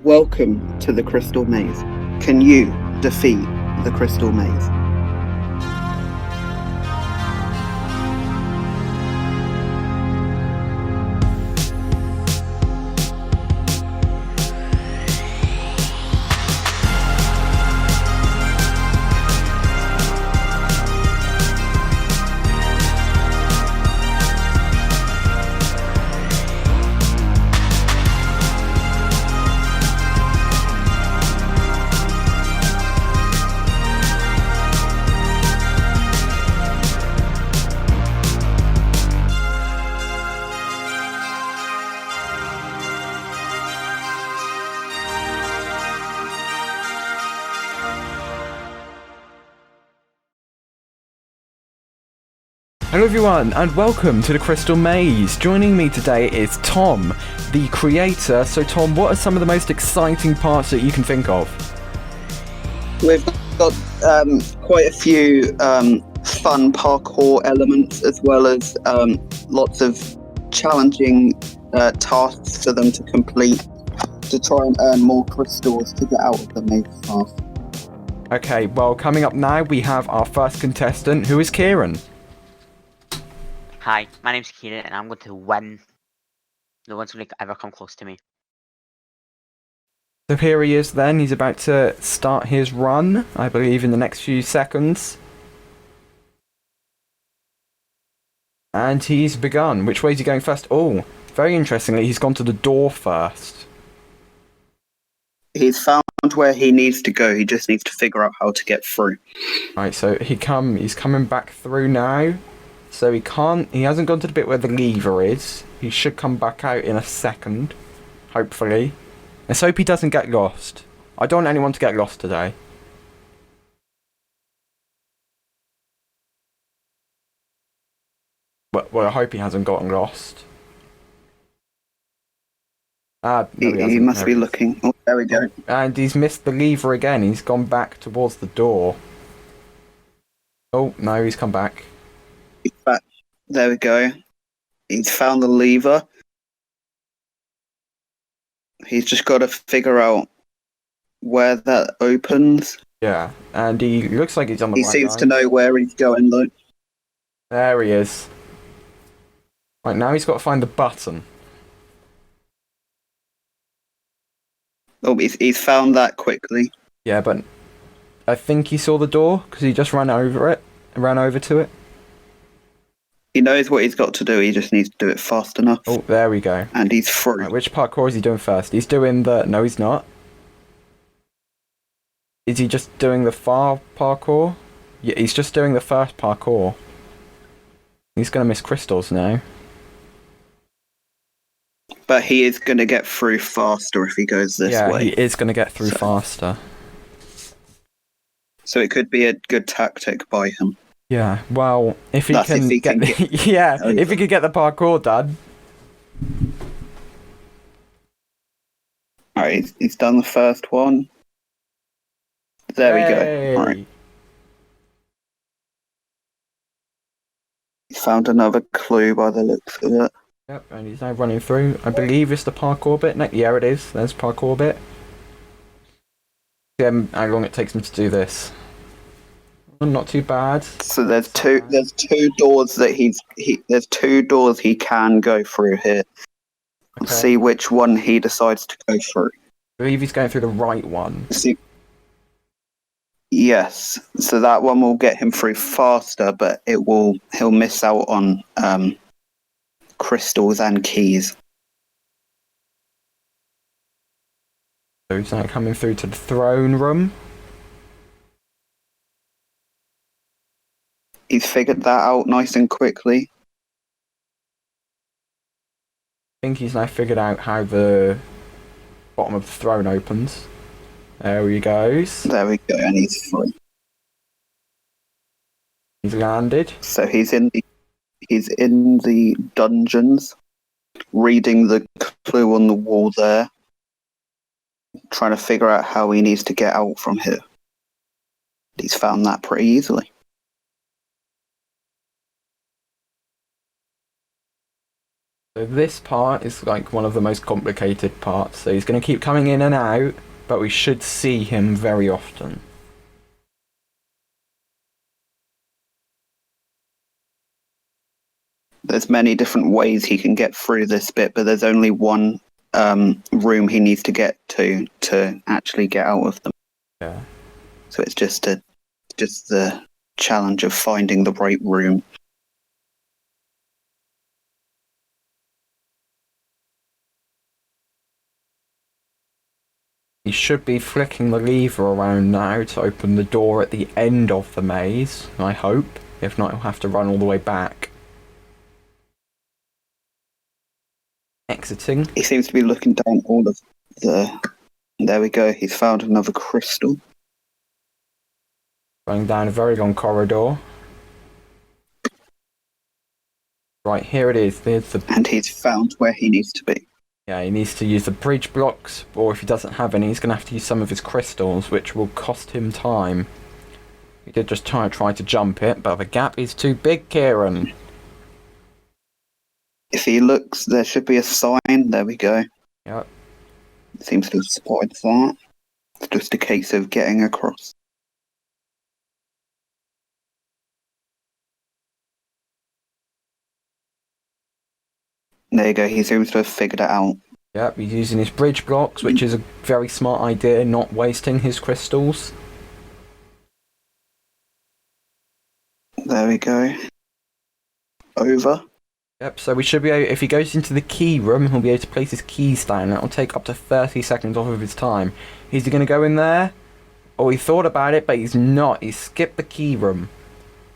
Welcome to the Crystal Maze. Can you defeat the Crystal Maze? Hello everyone and welcome to the Crystal Maze. Joining me today is Tom, the creator. So Tom, what are some of the most exciting parts that you can think of? We've got quite a few fun parkour elements, as well as lots of challenging tasks for them to complete to try and earn more crystals to get out of the maze fast. Okay, well coming up now we have our first contestant, who is Kieran. Hi, my name's Kieran and I'm going to win. No one's going to ever come close to me. So here he is then, he's about to start his run, I believe in the next few seconds. And he's begun. Which way is he going first? Oh, very interestingly, he's gone to the door first. He's found where he needs to go, he just needs to figure out how to get through. Right, so he's coming back through now. So he hasn't gone to the bit where the lever is. He should come back out in a second, hopefully. Let's hope he doesn't get lost. I don't want anyone to get lost today. Well, I hope he hasn't gotten lost. No, He must be looking. Oh, there we go. And he's missed the lever again. He's gone back towards the door. Oh, no, he's come back. He's back. There we go. He's found the lever. He's just got to figure out where that opens. Yeah, and he looks like he's on the He right seems line. to know where he's going, though. There he is. Right, now he's got to find the button. Oh, he's found that quickly. Yeah, but I think he saw the door because he just ran over to it. He knows what he's got to do. He just needs to do it fast enough. Oh, there we go. And he's through. Right, which parkour is he doing first? He's doing the... No, he's not. Is he just doing the far parkour? Yeah, he's just doing the first parkour. He's going to miss crystals now. But he is going to get through faster if he goes this way. Yeah, he is going to get through faster. So it could be a good tactic by him. Yeah, well, if he That's can if he get... can get yeah, over. if he could get the parkour done. Alright, he's done the first one. There we go. Alright. He found another clue by the looks of it. Yep, and he's now running through. I believe it's the parkour bit. Yeah, it is. There's parkour bit. See how long it takes him to do this. Not too bad. So there's two doors that there's two doors he can go through here. Okay. See which one he decides to go through. I believe he's going through the right one. See, yes, so that one will get him through faster, but he'll miss out on crystals and keys. So he's now coming through to the throne room. He's figured that out nice and quickly. I think he's now figured out how the bottom of the throne opens. There he goes. There we go, and he's free. He's landed. So he's in the dungeons, reading the clue on the wall there, trying to figure out how he needs to get out from here. He's found that pretty easily. So this part is like one of the most complicated parts. So he's going to keep coming in and out, but we should see him very often. There's many different ways he can get through this bit, but there's only one room he needs to get to actually get out of them. Yeah. So it's just the challenge of finding the right room. He should be flicking the lever around now to open the door at the end of the maze, I hope. If not, he'll have to run all the way back. Exiting. He seems to be looking down all of the... There we go, he's found another crystal. Going down a very long corridor. Right, here it is. There's the... And he's found where he needs to be. Yeah, he needs to use the bridge blocks, or if he doesn't have any, he's going to have to use some of his crystals, which will cost him time. He did just try to jump it, but the gap is too big, Kieran. If he looks, there should be a sign. There we go. Yep. Seems to have spotted that. It's just a case of getting across. There you go, he seems to have figured it out. Yep, he's using his bridge blocks, which is a very smart idea, not wasting his crystals. There we go. Over. Yep, so we should be able, if he goes into the key room, he'll be able to place his keys down. That'll take up to 30 seconds off of his time. Is he going to go in there? Oh, he thought about it, but he's not. He's skipped the key room.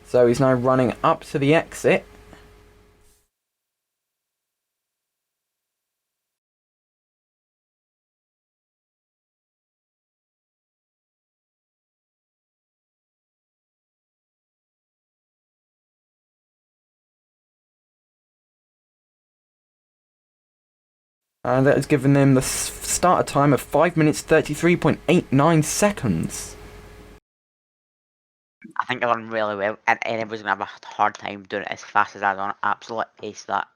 So he's now running up to the exit. And that has given them the starter time of 5 minutes 33.89 seconds. I think I done really well, and anybody's gonna have a hard time doing it as fast as I done. Absolute ace that.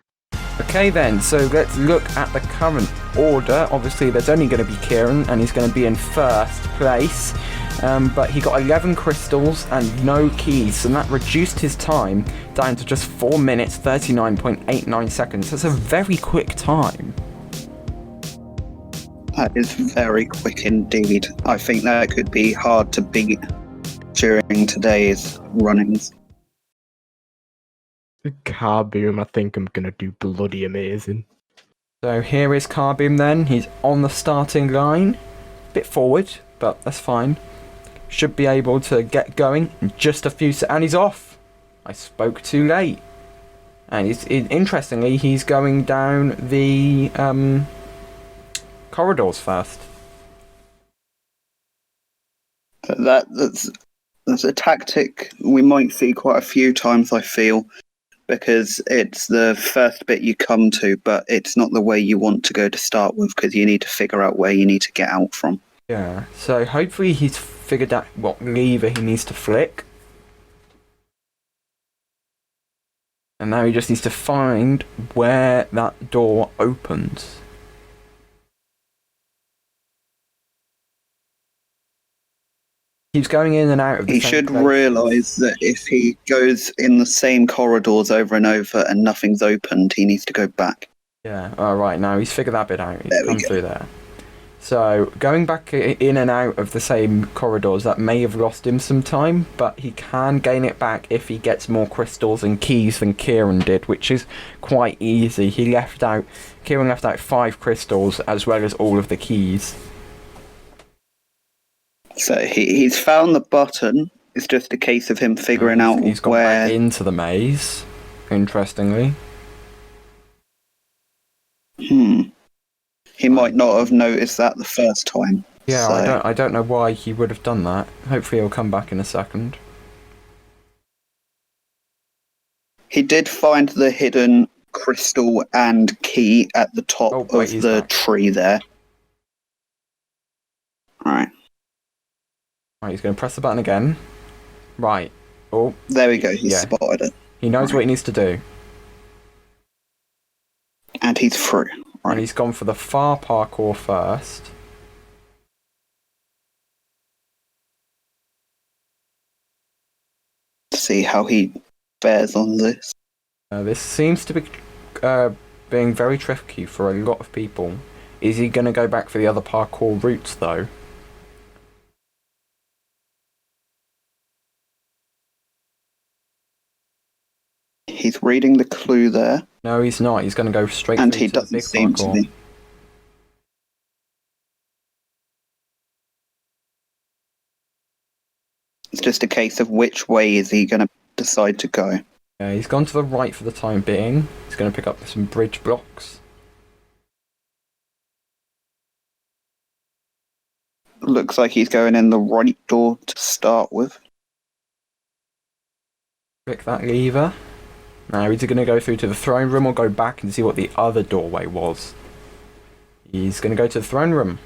Okay then, so let's look at the current order. Obviously there's only going to be Kieran, and he's going to be in first place. But he got 11 crystals and no keys, and that reduced his time down to just 4 minutes 39.89 seconds. That's a very quick time. That is very quick indeed. I think that could be hard to beat during today's runnings. The car boom, I think I'm gonna do bloody amazing. So here is Carbim then. He's on the starting line. Bit forward, but that's fine. Should be able to get going in just a few and he's off. I spoke too late. And interestingly, he's going down the corridors first. That's a tactic we might see quite a few times, I feel, because it's the first bit you come to, but it's not the way you want to go to start with, because you need to figure out where you need to get out from. Yeah, so hopefully he's figured out what lever he needs to flick. And now he just needs to find where that door opens. Keeps going in and out of the He same should place. realise that if he goes in the same corridors over and over and nothing's opened, he needs to go back. Yeah, alright, now he's figured that bit out. He's There we come go. through there. So, going back in and out of the same corridors, that may have lost him some time, but he can gain it back if he gets more crystals and keys than Kieran did, which is quite easy. Kieran left out 5 crystals as well as all of the keys. So he's found the button. It's just a case of him figuring out He's gone where... back into the maze, interestingly. He might not have noticed that the first time. Yeah, so. I don't know why he would have done that. Hopefully he'll come back in a second. He did find the hidden crystal and key at the top Oh, wait, of he's the back. tree there. Right. Right, he's going to press the button again. Right. Oh, There we go. He Yeah. spotted it. he knows what he needs to do. And he's through. And Right. he's gone for the far parkour first. See how he fares on this. This seems to be being very tricky for a lot of people. Is he going to go back for the other parkour routes, though? He's reading the clue there. No, he's not. He's going to go straight And through he to the doesn't big seem to parkour. be. It's just a case of which way is he going to decide to go. Yeah, he's gone to the right for the time being. He's going to pick up some bridge blocks. Looks like he's going in the right door to start with. Click that lever. Now, is he going to go through to the throne room or go back and see what the other doorway was? He's going to go to the throne room.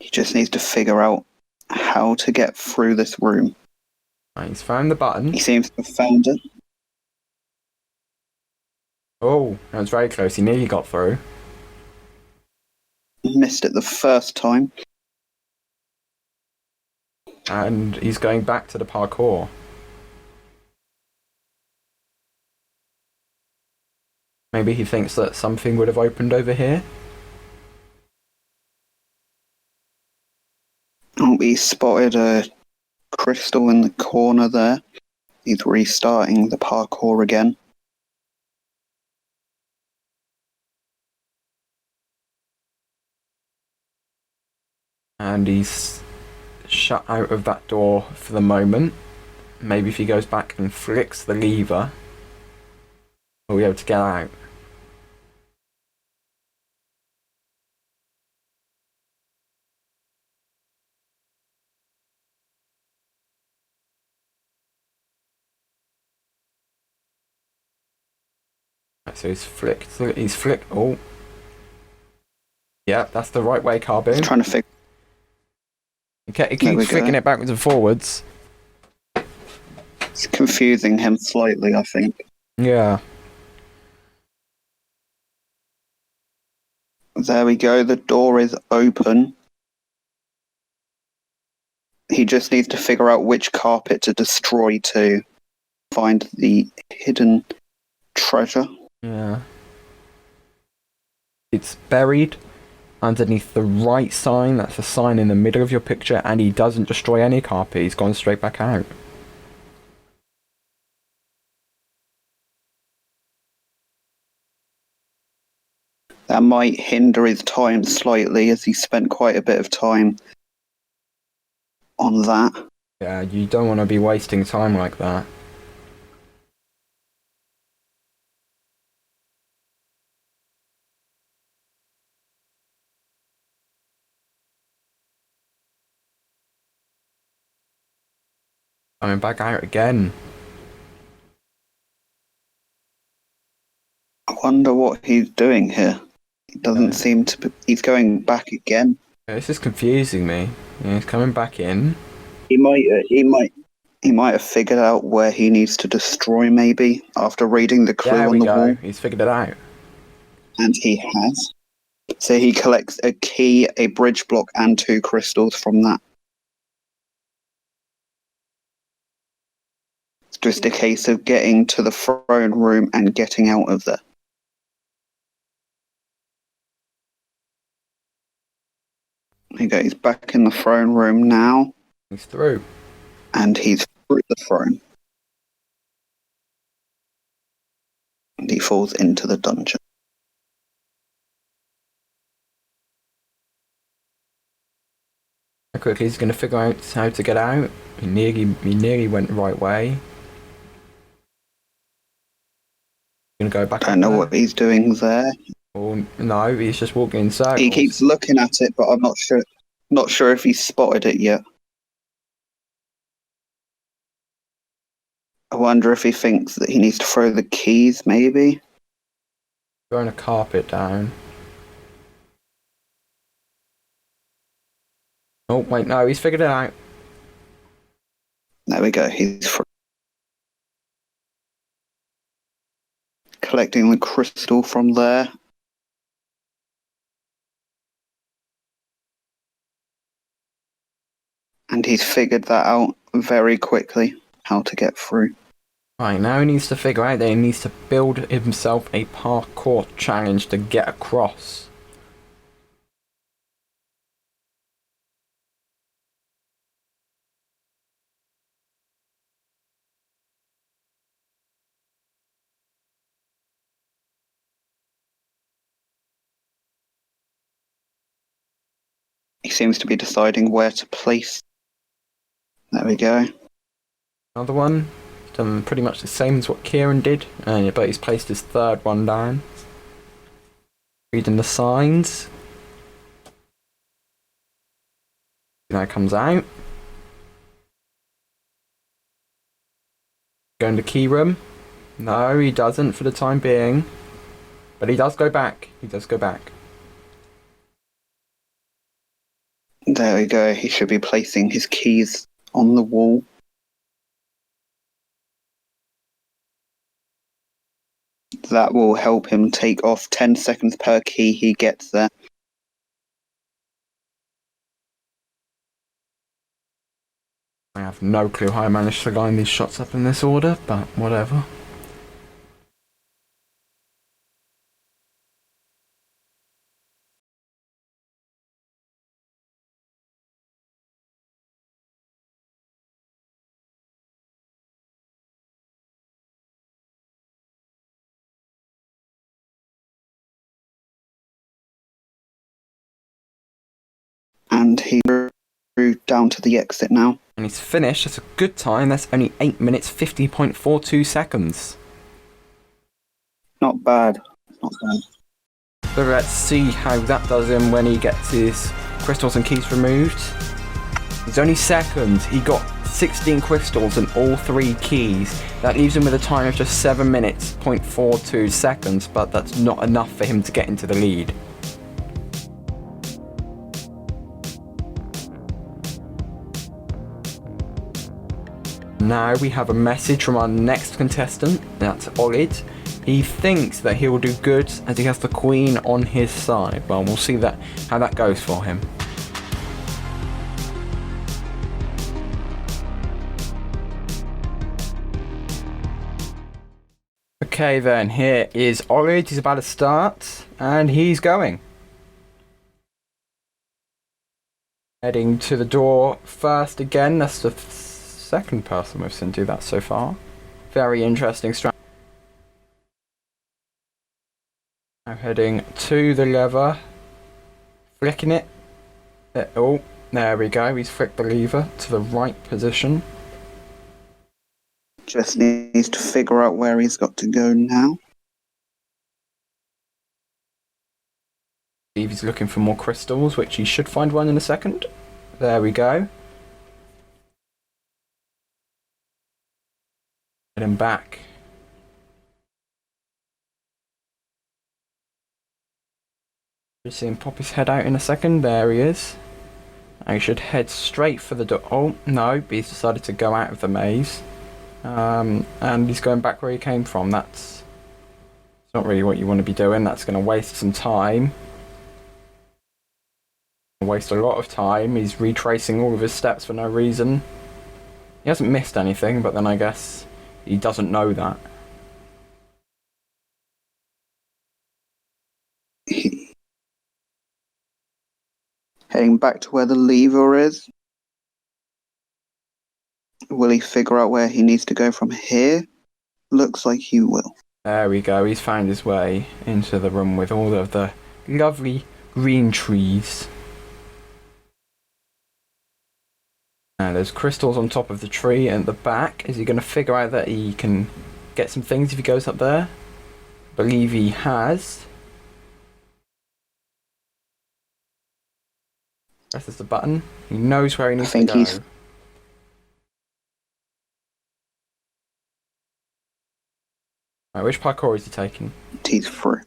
He just needs to figure out how to get through this room. Right, he's found the button. He seems to have found it. Oh, that was very close. He nearly got through. Missed it the first time. And he's going back to the parkour. Maybe he thinks that something would have opened over here. Oh, he spotted a crystal in the corner there. He's restarting the parkour again. And he's shut out of that door for the moment. Maybe if he goes back and flicks the lever, he'll be able to get out. Right, so he's flicked, oh. Yeah, that's the right way, He's Carboon. trying to figure. He There we keeps go. flicking it backwards and forwards. It's confusing him slightly, I think. Yeah. There we go. The door is open. He just needs to figure out which carpet to destroy to find the hidden treasure. Yeah. It's buried underneath the right sign. That's the sign in the middle of your picture, and he doesn't destroy any carpet. He's gone straight back out. That might hinder his time slightly, as he spent quite a bit of time on that. Yeah, you don't want to be wasting time like that. Coming back out again. I wonder what he's doing here. He doesn't seem to be. He's going back again. This is confusing me. Yeah, he's coming back in. He might have figured out where he needs to destroy, maybe, after reading the clue There on we the go. wall. He's figured it out. And he has. So he collects a key, a bridge block, and 2 crystals from that. It's just a case of getting to the throne room and getting out of there. There you go. He's back in the throne room now, He's through. and he's through the throne. And he falls into the dungeon. Quickly, he's going to figure out how to get out. He nearly went the right way. He's going to go back. I don't know what he's doing there. Or no, he's just walking in circles. He keeps looking at it, but I'm not sure. Not sure if he's spotted it yet. I wonder if he thinks that he needs to throw the keys, maybe. throwing a carpet down. Oh, wait, no, he's figured it out. There we go. He's free. Collecting the crystal from there. And he's figured that out very quickly, how to get through. Right, now he needs to figure out that he needs to build himself a parkour challenge to get across. He seems to be deciding where to place. There we go. Another one. He's done pretty much the same as what Kieran did, but he's placed his third one down. Reading the signs. Now it comes out. Going to key room. No, he doesn't for the time being. But he does go back. He does go back. There we go. He should be placing his keys on the wall. That will help him take off 10 seconds per key he gets there. I have no clue how I managed to line these shots up in this order, but whatever. And he drew down to the exit now. And he's finished. That's a good time. That's only 8 minutes 50.42 seconds. Not bad. Not bad. So let's see how that does him when he gets his crystals and keys removed. It's only second. He got 16 crystals and all 3 keys. That leaves him with a time of just 7 minutes 0.42 seconds, but that's not enough for him to get into the lead. Now we have a message from our next contestant, that's Olid. He thinks that he will do good as he has the queen on his side. Well, we'll see how that goes for him. Okay then, here is Olid. He's about to start, and he's going. Heading to the door first again. That's the second person we've seen do that so far. Very interesting strategy. Now heading to the lever, flicking it. Oh, there we go. He's flicked the lever to the right position. Just needs to figure out where he's got to go now. He's looking for more crystals, which he should find one in a second. There we go. Get him back. You see him pop his head out in a second. There he is. I should head straight for the door. Oh, no, he's decided to go out of the maze. And he's going back where he came from. That's not really what you want to be doing. That's going to waste some time. Waste a lot of time. He's retracing all of his steps for no reason. He hasn't missed anything, but then I guess he doesn't know that. Heading back to where the lever is. Will he figure out where he needs to go from here? Looks like he will. There we go. He's found his way into the room with all of the lovely green trees. And there's crystals on top of the tree and at the back. Is he going to figure out that he can get some things if he goes up there? I believe he has. Presses the button. He knows where he needs to go. Right, which parkour is he taking? He's through.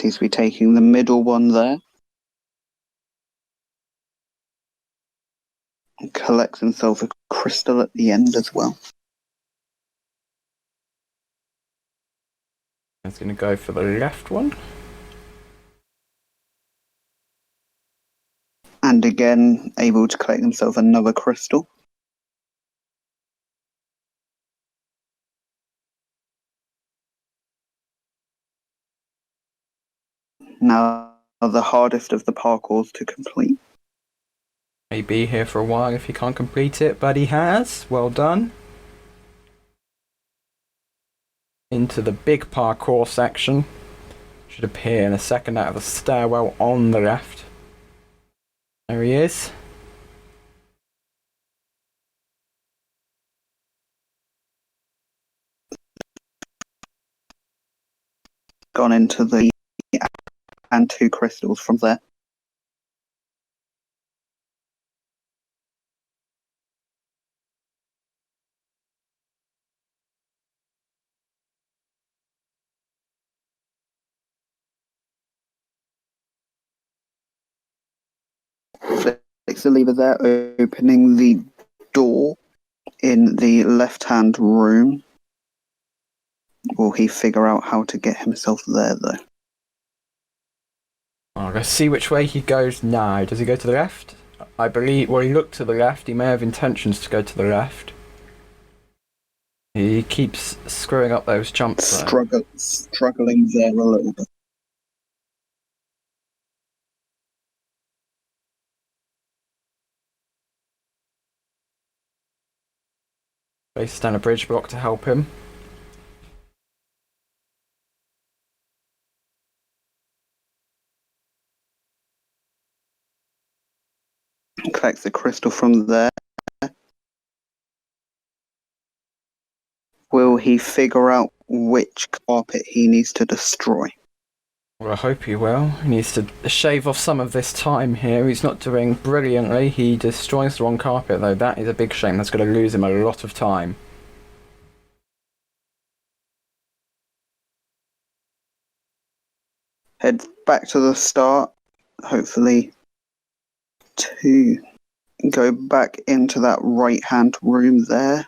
Seems to be taking the middle one there. Collects himself a crystal at the end as well. He's going to go for the left one. And again, able to collect himself another crystal. Now the hardest of the parkours to complete. May be here for a while if he can't complete it, but he has. Well done. Into the big parkour section. Should appear in a second out of the stairwell on the left. There he is. Gone into the and 2 crystals from there. Flicks the lever there, opening the door in the left-hand room. Will he figure out how to get himself there, though? Well, let's see which way he goes now. Does he go to the left? I believe, well, he looked to the left. He may have intentions to go to the left. He keeps screwing up those jumps. Struggling there a little bit. Places down a bridge block to help him. Collects the crystal from there. Will he figure out which carpet he needs to destroy? Well, I hope he will. He needs to shave off some of this time here. He's not doing brilliantly. He destroys the wrong carpet, though. That is a big shame. That's going to lose him a lot of time. Head back to the start, hopefully to go back into that right-hand room there.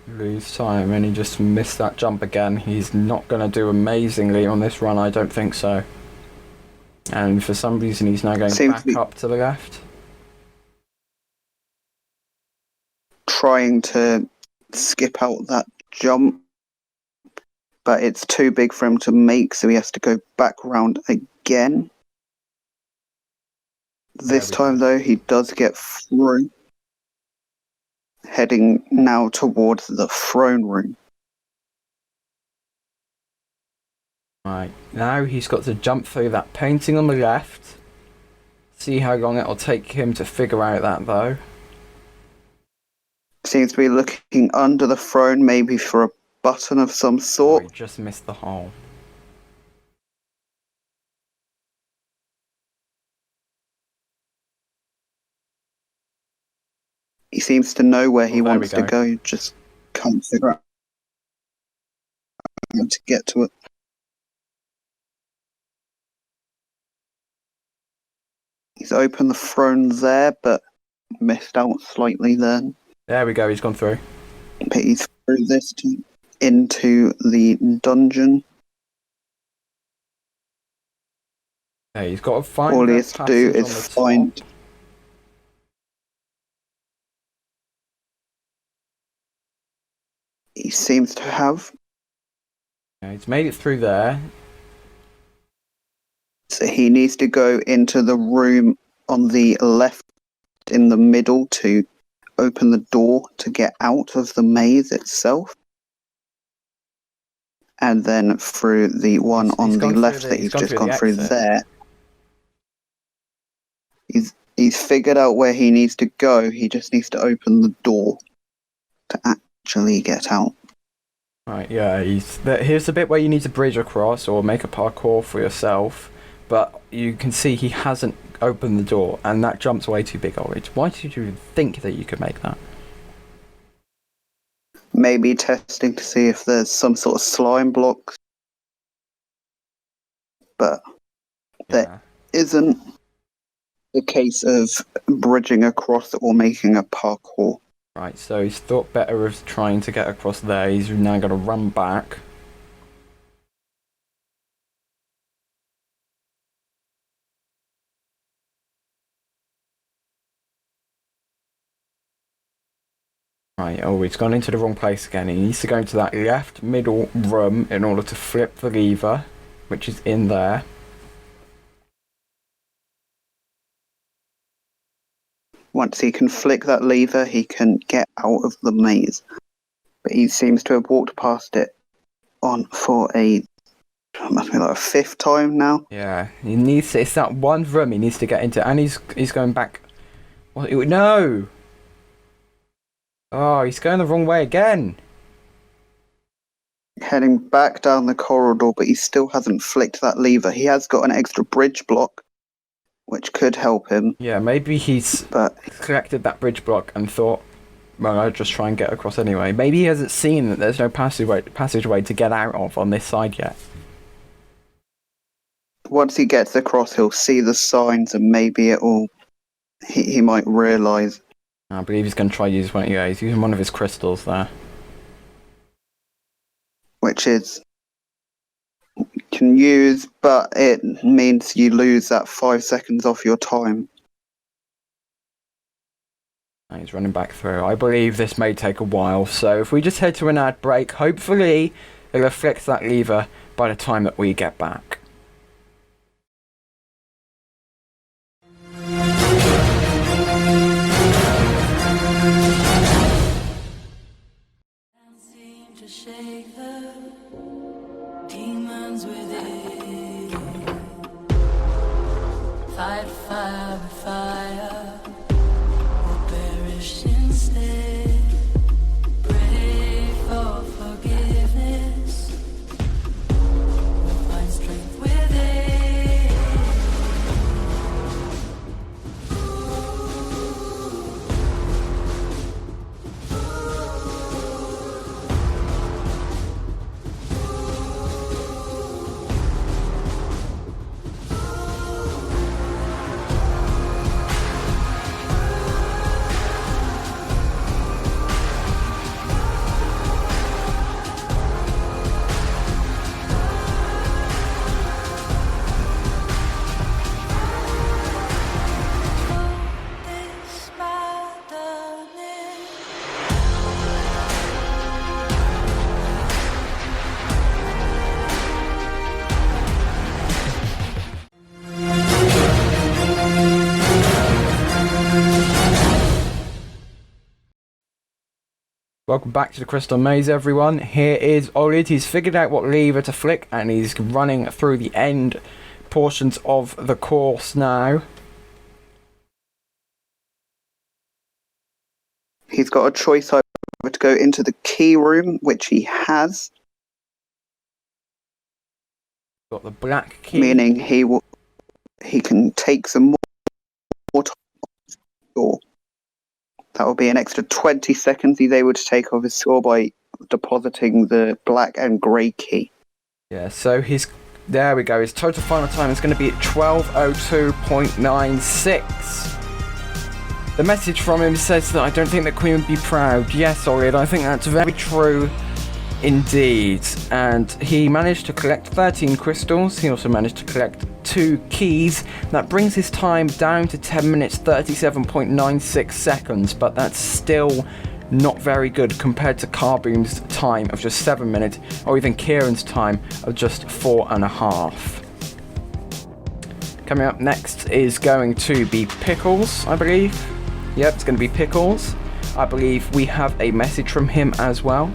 Lose time, and he just missed that jump again. He's not going to do amazingly on this run, I don't think so. And for some reason he's now going back up to the left. Trying to skip out that jump, but it's too big for him to make, so he has to go back round again. This time, though, he does get through. Heading now towards the throne room. Right, now he's got to jump through that painting on the left. See how long it'll take him to figure out that, though. Seems to be looking under the throne, maybe for a button of some sort. Oh, he just missed the hole. He seems to know where he wants to go, he just can't figure out how to get to it. He's opened the throne there, but missed out slightly then. There we go, he's gone through. But he's through this into the dungeon. Okay, he's got to find all he that has to do passage on is the find. top. He seems to have. Okay, he's made it through there. So he needs to go into the room on the left in the middle to open the door to get out of the maze itself. And then through the one on the left that he's just gone through there. He's figured out where he needs to go. He just needs to open the door to actually get out. Right, yeah, here's the bit where you need to bridge across or make a parkour for yourself. But you can see he hasn't opened the door, and that jump's way too big, Ulrich. Why did you think that you could make that? Maybe testing to see if there's some sort of slime blocks but Yeah. there isn't a case of bridging across or making a parkour. Right, so he's thought better of trying to get across there. He's now got to run back. Right, oh, he's gone into the wrong place again. He needs to go into that left middle room in order to flip the lever, which is in there. Once he can flick that lever, he can get out of the maze. But he seems to have walked past it on for must be like a 5th time now. Yeah, he needs to, it's that one room he needs to get into, and he's going back. What? No! Oh, he's going the wrong way again. Heading back down the corridor, but he still hasn't flicked that lever. He has got an extra bridge block, which could help him. Yeah, maybe he's But collected that bridge block and thought, well, I'll just try and get across anyway. Maybe he hasn't seen that there's no passageway to get out of on this side yet. once he gets across, he'll see the signs, and maybe he might realise. I believe he's going to try to use one. Yeah, he's using one of his crystals there. Which is can use, but it means you lose that 5 seconds off your time. And he's running back through. I believe this may take a while, so if we just head to an ad break, hopefully it'll flick that lever by the time that we get back. Seem to shake the demons within. Fight fire with fire, or perish instead. Pray for forgiveness, we'll find strength within. This maddening. Welcome back to the Crystal Maze, everyone. Here is Olid. He's figured out what lever to flick, and he's running through the end portions of the course now. He's got a choice either to go into the key room, which he has, Got the black key. meaning he can take some more time off his score. That will be an extra 20 seconds he's able to take off his score by depositing the black and grey key. Yeah, so there we go. His total final time is going to be at 12:02.96. The message from him says that I don't think the Queen would be proud. Yes, Olid, I think that's very true indeed. And he managed to collect 13 crystals. He also managed to collect 2 keys. That brings his time down to 10 minutes 37.96 seconds, but that's still not very good compared to Carboon's time of just 7 minutes, or even Kieran's time of just 4.5. Coming up next is going to be Pickles, I believe. Yep, it's going to be Pickles. I believe we have a message from him as well.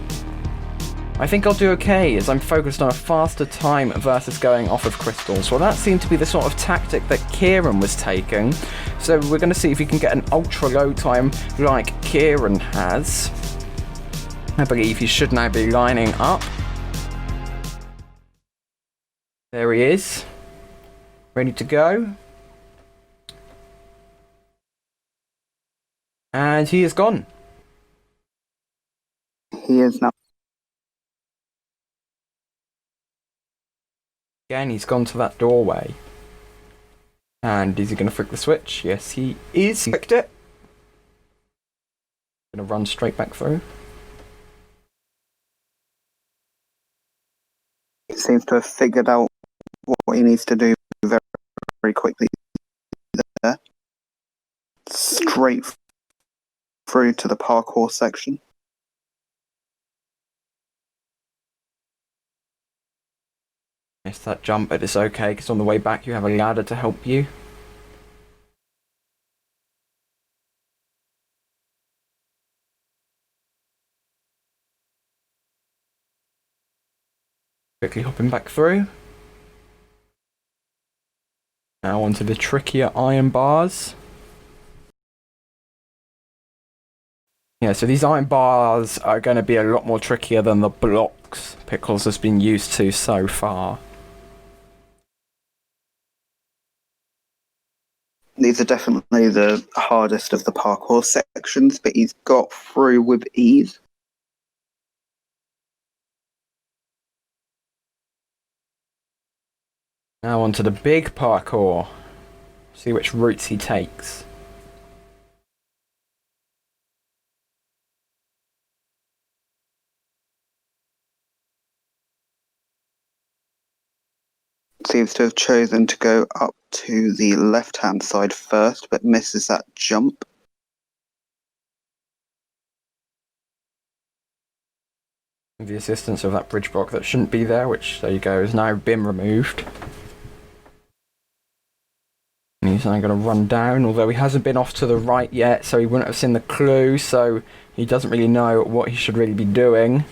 I think I'll do okay, as I'm focused on a faster time versus going off of crystals. Well, that seemed to be the sort of tactic that Kieran was taking. So we're going to see if he can get an ultra low time like Kieran has. I believe he should now be lining up. There he is. Ready to go. And he is gone. He is now Again, he's gone to that doorway. And is he going to flick the switch? Yes, he is. He flicked it. Going to run straight back through. He seems to have figured out what he needs to do very, very quickly there. Straight through to the parkour section. Missed that jump, but it's okay, because on the way back you have a ladder to help you. Quickly hopping back through. Now onto the trickier iron bars. Yeah, so these iron bars are going to be a lot more trickier than the blocks Pickles has been used to so far. These are definitely the hardest of the parkour sections, but he's got through with ease. Now onto the big parkour. See which routes he takes. Seems to have chosen to go up to the left-hand side first, but misses that jump. With the assistance of that bridge block that shouldn't be there, which, there you go, has now been removed. And he's now going to run down, although he hasn't been off to the right yet, so he wouldn't have seen the clue, so he doesn't really know what he should really be doing.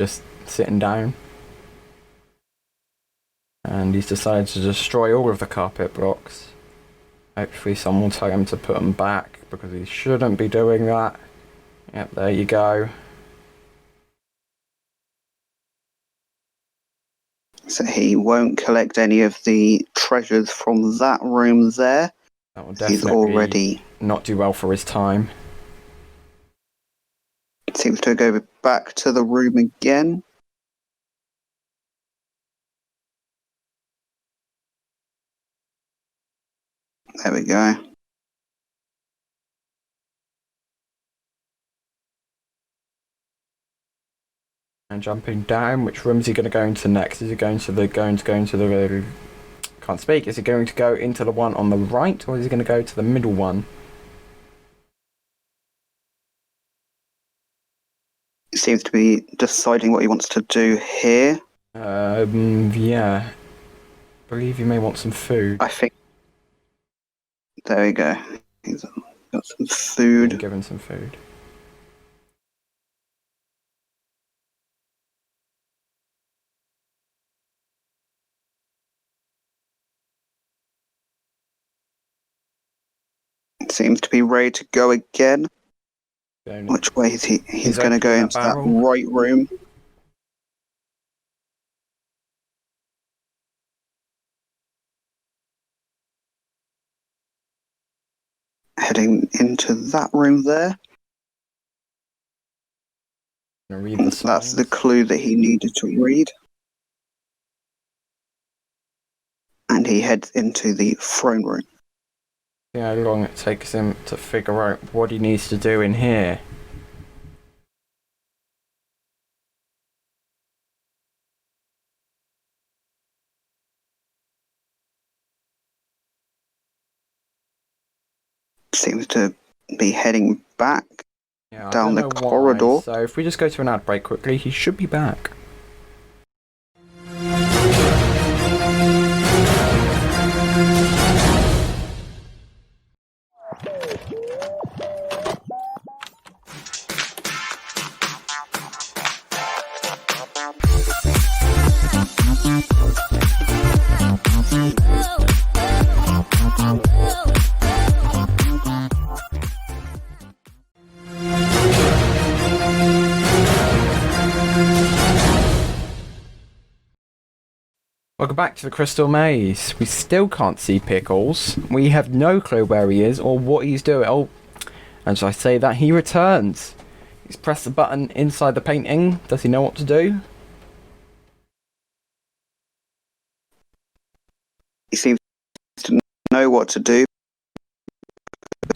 Just sitting down. And he's decided to destroy all of the carpet blocks. Hopefully someone will tell him to put them back, because he shouldn't be doing that. Yep, there you go. So he won't collect any of the treasures from that room there. That will He's definitely already not do well for his time. seems to go back to the room again. There we go. And jumping down, which room is he going to go into next? Is he going to the can't speak. Is he going to go into the one on the right, or is he going to go to the middle one? He seems to be deciding what he wants to do here. Yeah. I believe you may want some food. I think. There we go. He's got some food. Given some food. Seems to be ready to go again. Which way is he? He's going to go into that right room. Heading into that room there. Read the That's the clue that he needed to read. And he heads into the throne room. See how long it takes him to figure out what he needs to do in here. Seems to be heading back Yeah, down the I don't know corridor. why. So if we just go to an ad break quickly, he should be back. Welcome back to the Crystal Maze. We still can't see Pickles. We have no clue where he is or what he's doing. Oh, and so I say that he returns. He's pressed the button inside the painting. Does he know what to do? He seems to know what to do,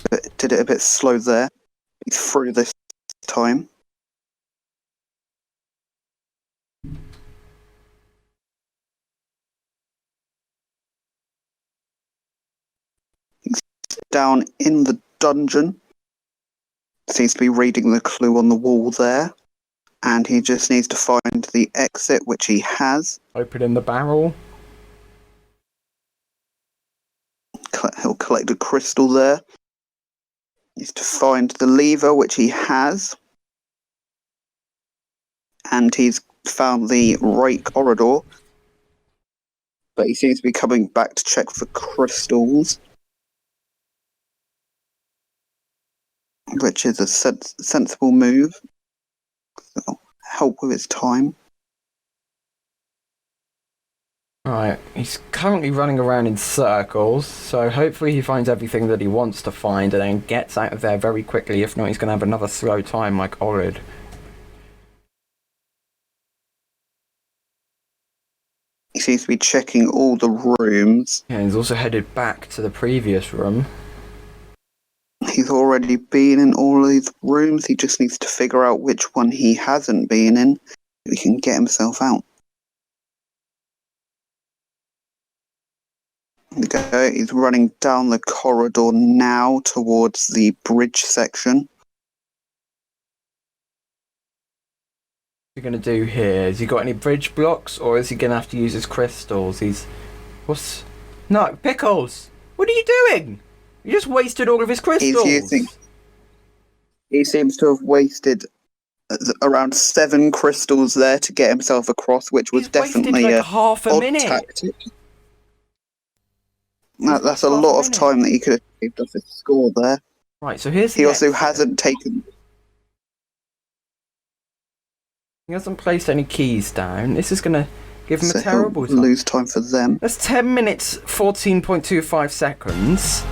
but did it a bit slow there. He's through this time. He's down in the dungeon. Seems to be reading the clue on the wall there. And he just needs to find the exit, which he has. Opening the barrel. He'll collect a crystal there. Needs to find the lever, which he has. And he's found the right corridor. But he seems to be coming back to check for crystals. Which is a sensible move. So help with his time. Alright, he's currently running around in circles, so hopefully he finds everything that he wants to find and then gets out of there very quickly. If not, he's going to have another slow time like Orid. He seems to be checking all the rooms. Yeah, he's also headed back to the previous room. He's already been in all of these rooms. He just needs to figure out which one he hasn't been in so he can get himself out. There we go. He's running down the corridor now towards the bridge section. What's he going to do here? Has he got any bridge blocks, or is he going to have to use his crystals? What's... No, Pickles! What are you doing? You just wasted all of his crystals! He seems to have wasted around 7 crystals there to get himself across, which was definitely like a half a odd minute. tactic. That's a lot of time that he could have saved off his score there. Right, so here's He also hasn't taken... He hasn't placed any keys down. This is going to give him So a terrible he'll time. lose time for them. That's 10 minutes, 14.25 seconds.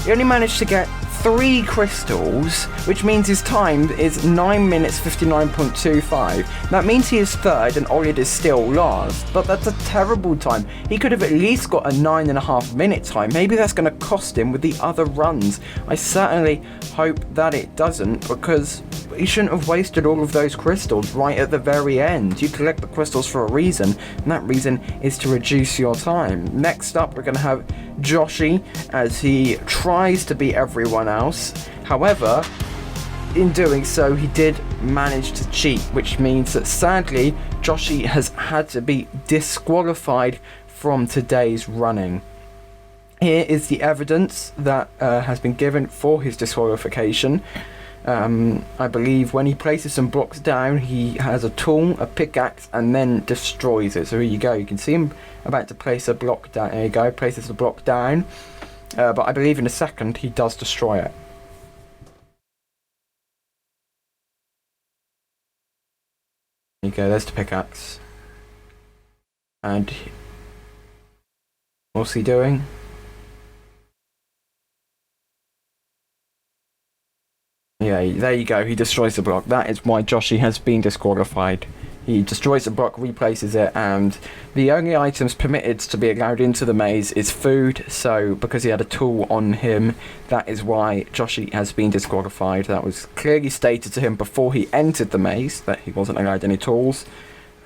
He only managed to get 3 crystals, which means his time is 9 minutes, 59.25. That means he is third and Orid is still last. But that's a terrible time. He could have at least got a 9.5 minute time. Maybe that's going to cost him with the other runs. I certainly hope that it doesn't, because he shouldn't have wasted all of those crystals right at the very end. You collect the crystals for a reason, and that reason is to reduce your time. Next up, we're going to have Joshi as he tries to beat everyone else. However, in doing so, he did manage to cheat, which means that sadly, Joshi has had to be disqualified from today's running. Here is the evidence that has been given for his disqualification. I believe when he places some blocks down, he has a tool, a pickaxe, and then destroys it. So here you go, you can see him about to place a block down. There you go, places the block down. But I believe in a second he does destroy it. There you go, there's the pickaxe. And what's he doing? Yeah, there you go, he destroys the block. That is why Joshi has been disqualified. He destroys the block, replaces it, and the only items permitted to be allowed into the maze is food, so because he had a tool on him, that is why Joshi has been disqualified. That was clearly stated to him before he entered the maze, that he wasn't allowed any tools.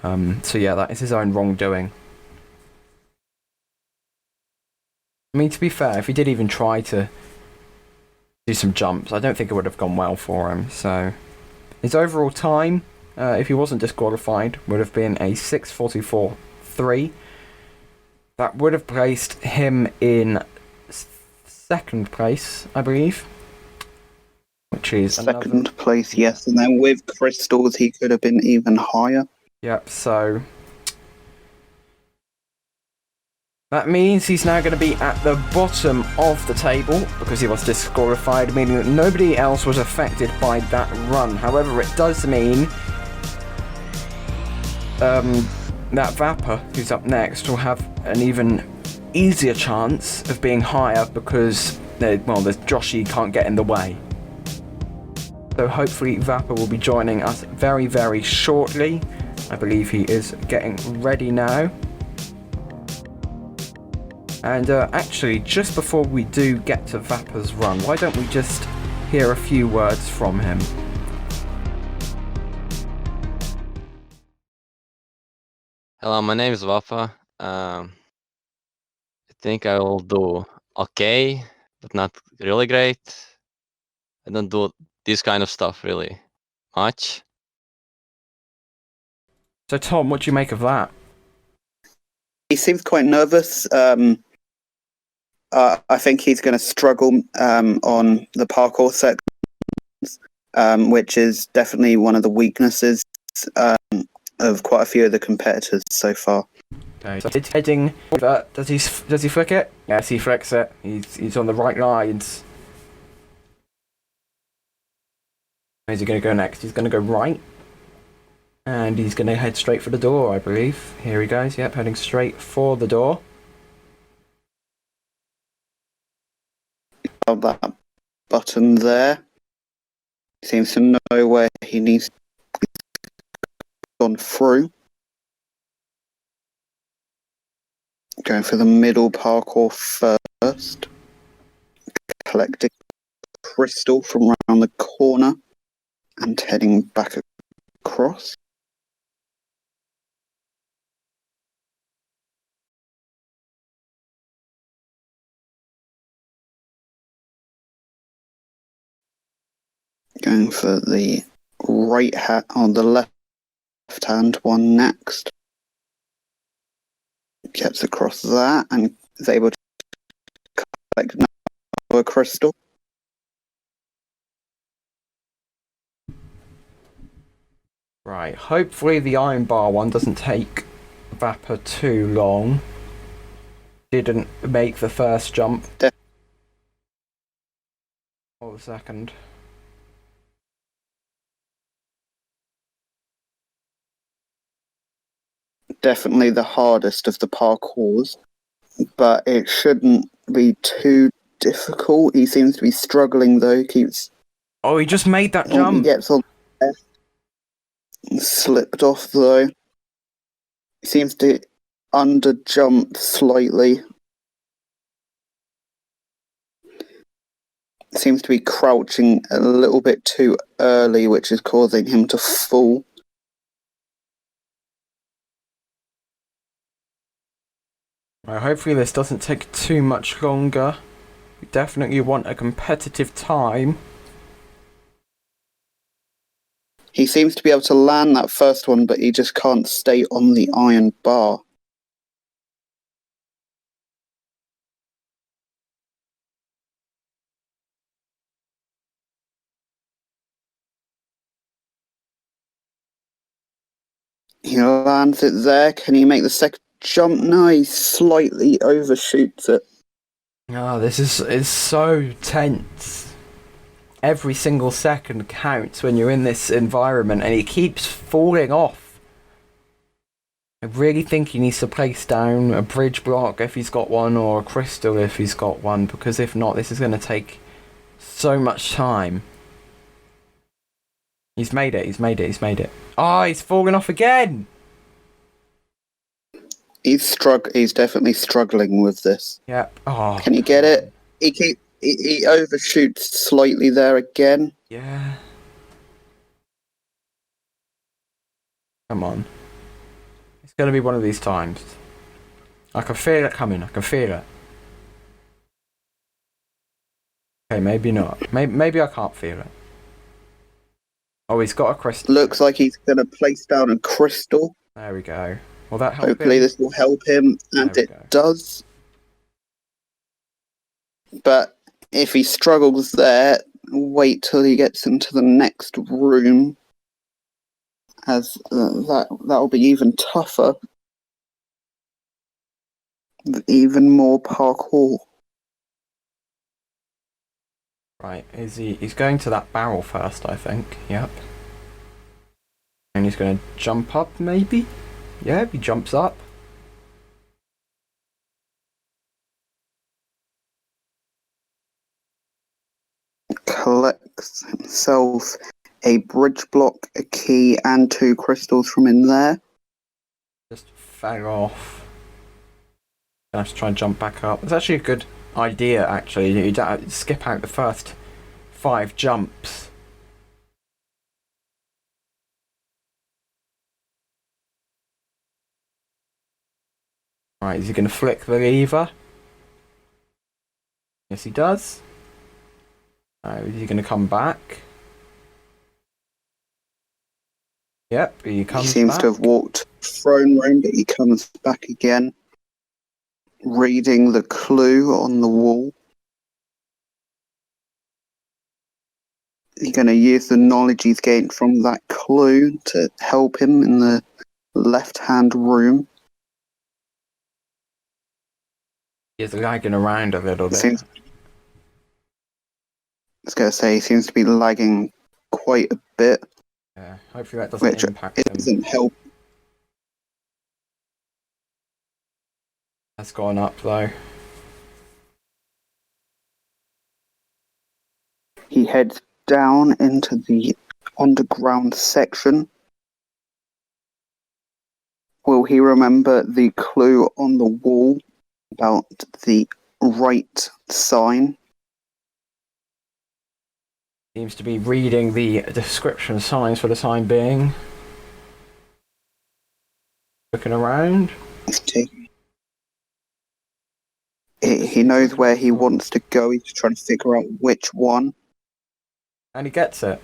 So yeah, that is his own wrongdoing. I mean, to be fair, if he did even try to do some jumps, I don't think it would have gone well for him. So his overall time, if he wasn't disqualified, would have been a 6:44.3. That would have placed him in second place, I believe, which is second place, yes. And then with crystals, he could have been even higher. Yep. So that means he's now going to be at the bottom of the table because he was disqualified, meaning that nobody else was affected by that run. However, it does mean that Vapor, who's up next, will have an even easier chance of being higher because, there's Joshi can't get in the way. So hopefully Vapor will be joining us very, very shortly. I believe he is getting ready now. And actually, just before we do get to Vapor's run, why don't we just hear a few words from him? Hello, my name is Wafa. I think I will do okay, but not really great. I don't do this kind of stuff really much. So Tom, what do you make of that? He seems quite nervous. I think he's going to struggle on the parkour sections, which is definitely one of the weaknesses of quite a few of the competitors so far. Okay, so it's heading over. Does he flick it? Yes, he flicks it. He's on the right lines. Where's he going to go next? He's going to go right. And he's going to head straight for the door, I believe. Here he goes. Yep, heading straight for the door. That button there. Seems to know where he needs gone through. Going for the middle parkour first. Collecting crystal from around the corner and heading back across. Going for the right hand on the left hand one next. Gets across that and is able to collect another crystal. Right, hopefully the iron bar one doesn't take Vapor too long. Didn't make the first jump. Or the second. Definitely the hardest of the parkours, but it shouldn't be too difficult. He seems to be struggling though. Oh, he just made that He jump. gets on. Slipped off though. He seems to underjump slightly. Seems to be crouching a little bit too early, which is causing him to fall. Right, hopefully this doesn't take too much longer. We definitely want a competitive time. He seems to be able to land that first one, but he just can't stay on the iron bar. He lands it there. Can he make the second jump? No, he slightly overshoots it. Oh, this is so tense. Every single second counts when you're in this environment, and he keeps falling off. I really think he needs to place down a bridge block if he's got one, or a crystal if he's got one, because if not, this is going to take so much time. He's made it, he's made it, he's made it. Oh, he's fallen off again! He's definitely struggling with this. Yep. Oh. Can he get it? He overshoots slightly there again. Yeah. Come on. It's going to be one of these times. I can feel it coming. I can feel it. Okay, maybe not. Maybe I can't feel it. Oh, he's got a crystal. Looks like he's going to place down a crystal. There we go. Will that help Hopefully him? this will help him, and There we it go. does. But if he struggles there, wait till he gets into the next room, as that'll be even tougher. Even more parkour. Right, he's going to that barrel first, I think. Yep. And he's going to jump up, maybe? Yeah, he jumps up. Collects himself a bridge block, a key, and 2 crystals from in there. Just fell off. I have to try and jump back up. It's actually a good idea, actually. You don't skip out the first 5 jumps. Right, is he going to flick the lever? Yes, he does. Is he going to come back? Yep, he comes He seems back. to have walked throne room, but he comes back again, reading the clue on the wall. He's going to use the knowledge he's gained from that clue to help him in the left-hand room. He's lagging around a little bit. I was going to say, he seems to be lagging quite a bit, Yeah, hopefully that doesn't which impact him. isn't helping. That's gone up though. He heads down into the underground section. Will he remember the clue on the wall about the right sign? Seems to be reading the description signs for the time being. Looking around. He knows where he wants to go. He's trying to figure out which one. And he gets it.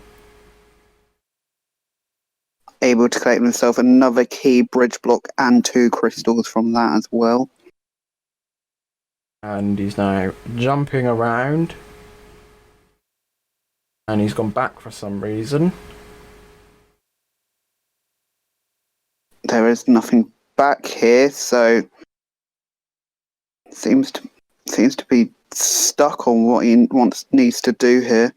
Able to collect himself another key, bridge block, and 2 crystals from that as well. And he's now jumping around. And he's gone back for some reason. There is nothing back here, so seems to be stuck on what he needs to do here.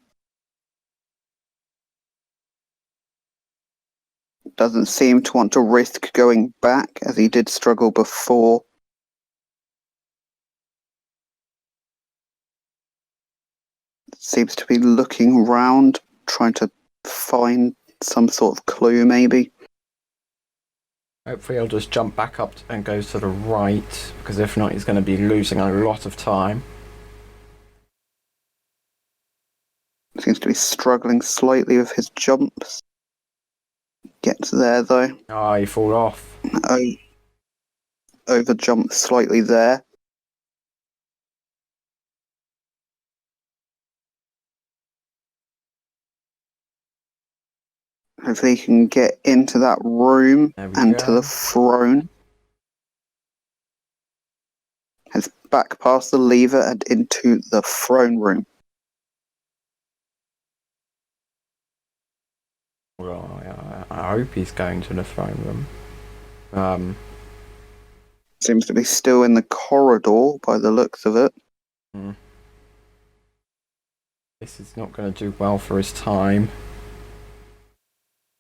Doesn't seem to want to risk going back, as he did struggle before. Seems to be looking around, trying to find some sort of clue, maybe. Hopefully he'll just jump back up and goes to the right, because if not he's going to be losing a lot of time. Seems to be struggling slightly with his jumps. Gets there though. Ah, he fall off. Over jump slightly there. Hopefully he can get into that room and to the throne. Heads back past the lever and into the throne room. Well, I hope he's going to the throne room. Seems to be still in the corridor by the looks of it. This is not going to do well for his time.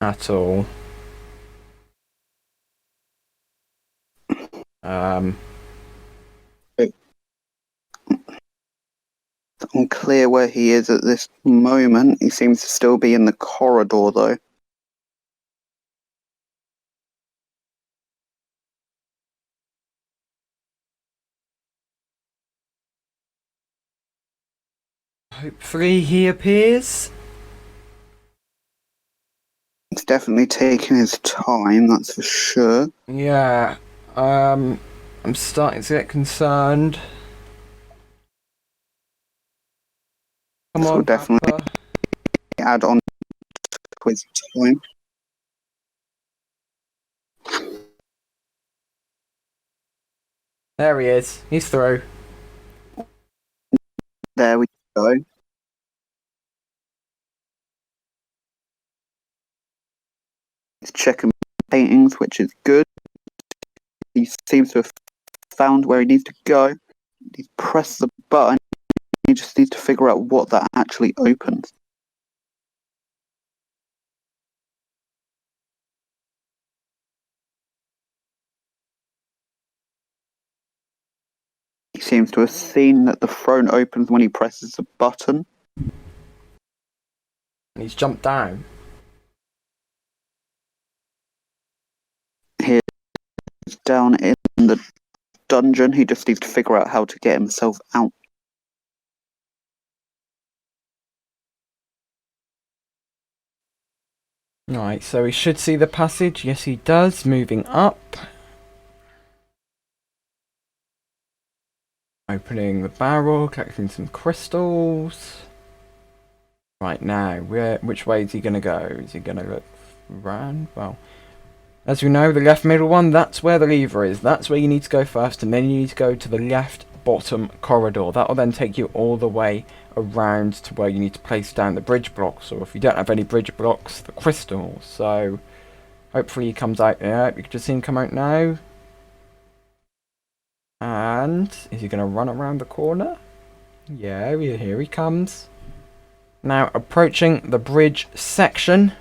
At all. It's unclear where he is at this moment. He seems to still be in the corridor though. Hopefully he appears. He's definitely taking his time, that's for sure. Yeah. I'm starting to get concerned. Come This on, will definitely Papa. add on to his time. There he is. He's through. There we go. He's checking paintings, which is good. He seems to have found where he needs to go. He's pressed the button. He just needs to figure out what that actually opens. He seems to have seen that the throne opens when he presses the button. And he's jumped down. He's down in the dungeon. He just needs to figure out how to get himself out. Right, so he should see the passage. Yes, he does. Moving up. Opening the barrel, collecting some crystals. Right now, which way is he going to go? Is he going to look round? Well, as we know, the left middle one, that's where the lever is. That's where you need to go first, and then you need to go to the left bottom corridor. That will then take you all the way around to where you need to place down the bridge blocks, or if you don't have any bridge blocks, the crystals. So, hopefully he comes out. Yeah, you can just see him come out now. And is he going to run around the corner? Yeah, here he comes. Now approaching the bridge section.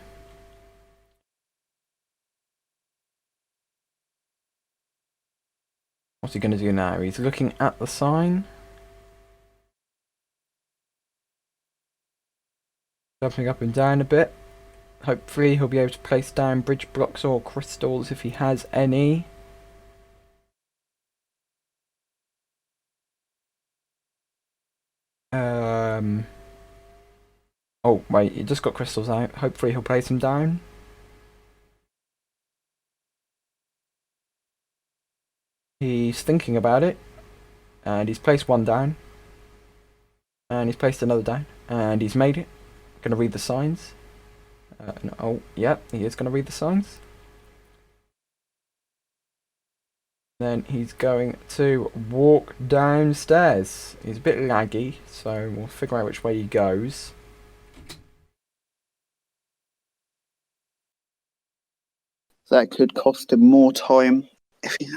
What's he going to do now? He's looking at the sign. Jumping up and down a bit. Hopefully he'll be able to place down bridge blocks or crystals if he has any. Oh, wait, he just got crystals out. Hopefully he'll place them down. He's thinking about it. And he's placed one down. And he's placed another down. And he's made it. Gonna read the signs. No, oh, yeah, he is gonna read the signs. Then he's going to walk downstairs. He's a bit laggy, so we'll figure out which way he goes. That could cost him more time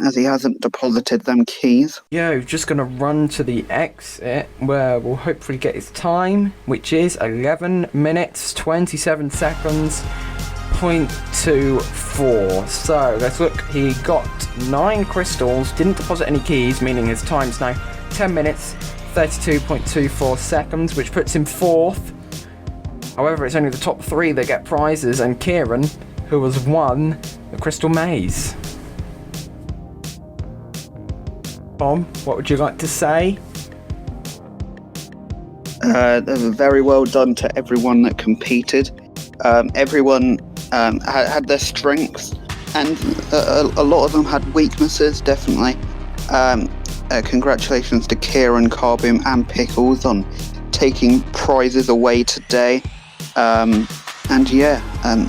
as he hasn't deposited them keys. Yeah, we're just going to run to the exit where we'll hopefully get his time, which is 11 minutes, 27 seconds, 0.24. So let's look. He got 9 crystals, didn't deposit any keys, meaning his time's now 10 minutes, 32.24 seconds, which puts him 4th. However, it's only the top 3 that get prizes, and Kieran, who has won the Crystal Maze. Tom, what would you like to say? Very well done to everyone that competed. Everyone had their strengths, and a lot of them had weaknesses, definitely. Congratulations to Kieran, Carboom and Pickles on taking prizes away today. And yeah,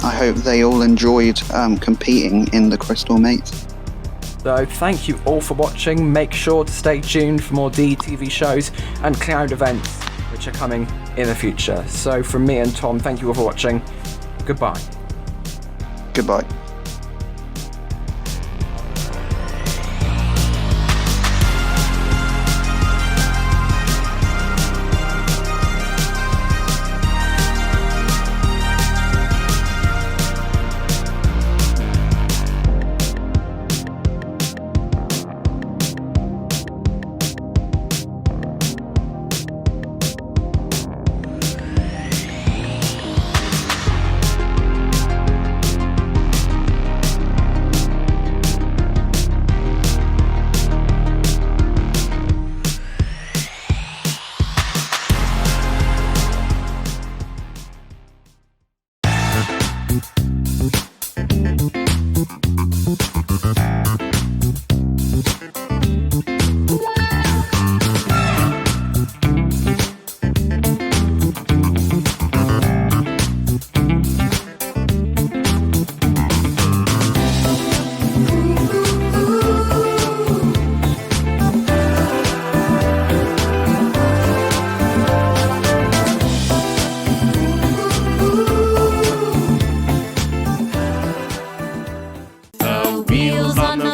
I hope they all enjoyed competing in the Crystal Maze. So thank you all for watching. Make sure to stay tuned for more DETV shows and cloud events which are coming in the future. So from me and Tom, thank you all for watching. Goodbye. Goodbye. Wheels on the